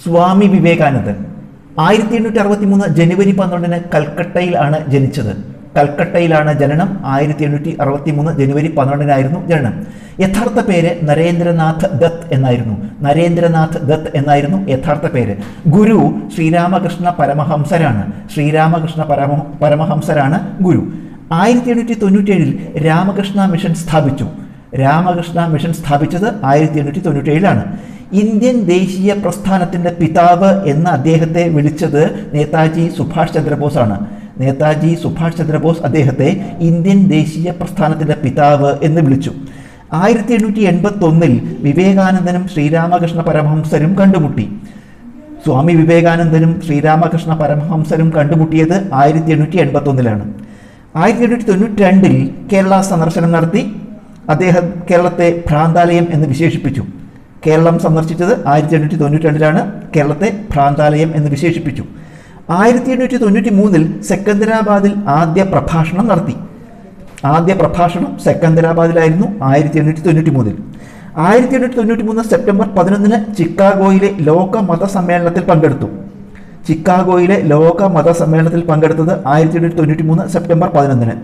സ്വാമി വിവേകാനന്ദൻ 1863 ജനുവരി 12 കൽക്കട്ടയിലാണ് ജനിച്ചത്. കൽക്കട്ടയിലാണ് ജനനം. 1863 ജനുവരി 12 ജനനം. യഥാർത്ഥ പേര് നരേന്ദ്രനാഥ് ദത്ത് എന്നായിരുന്നു. നരേന്ദ്രനാഥ് ദത്ത് എന്നായിരുന്നു യഥാർത്ഥ പേര്. ഗുരു ശ്രീരാമകൃഷ്ണ പരമഹംസരാണ്. ശ്രീരാമകൃഷ്ണ പരമഹംസരാണ് ഗുരു. 1897 രാമകൃഷ്ണ മിഷൻ സ്ഥാപിച്ചു. രാമകൃഷ്ണ മിഷൻ സ്ഥാപിച്ചത് 1897 ഇന്ത്യൻ ദേശീയ പ്രസ്ഥാനത്തിൻ്റെ പിതാവ് എന്ന് അദ്ദേഹത്തെ വിളിച്ചത് നേതാജി സുഭാഷ് ചന്ദ്രബോസ് ആണ്. നേതാജി സുഭാഷ് ചന്ദ്രബോസ് അദ്ദേഹത്തെ ഇന്ത്യൻ ദേശീയ പ്രസ്ഥാനത്തിൻ്റെ പിതാവ് എന്ന് വിളിച്ചു. 1881 വിവേകാനന്ദനും ശ്രീരാമകൃഷ്ണ പരമഹംസരും കണ്ടുമുട്ടി. സ്വാമി വിവേകാനന്ദനും ശ്രീരാമകൃഷ്ണ പരമഹംസരും കണ്ടുമുട്ടിയത് 1881 1892 കേരള സന്ദർശനം നടത്തി. അദ്ദേഹം കേരളത്തെ ഭ്രാന്താലയം എന്ന് വിശേഷിപ്പിച്ചു. കേരളം സന്ദർശിച്ചത് 1892 കേരളത്തെ ഭ്രാന്താലയം എന്ന് വിശേഷിപ്പിച്ചു. 1893 സെക്കന്ദരാബാദിൽ ആദ്യ പ്രഭാഷണം നടത്തി. ആദ്യ പ്രഭാഷണം സെക്കന്ദരാബാദിലായിരുന്നു 1893. 1893 സെപ്റ്റംബർ 11 ചിക്കാഗോയിലെ ലോക മതസമ്മേളനത്തിൽ പങ്കെടുത്തു. ചിക്കാഗോയിലെ ലോക മതസമ്മേളനത്തിൽ പങ്കെടുത്തത് 1893 സെപ്റ്റംബർ 11.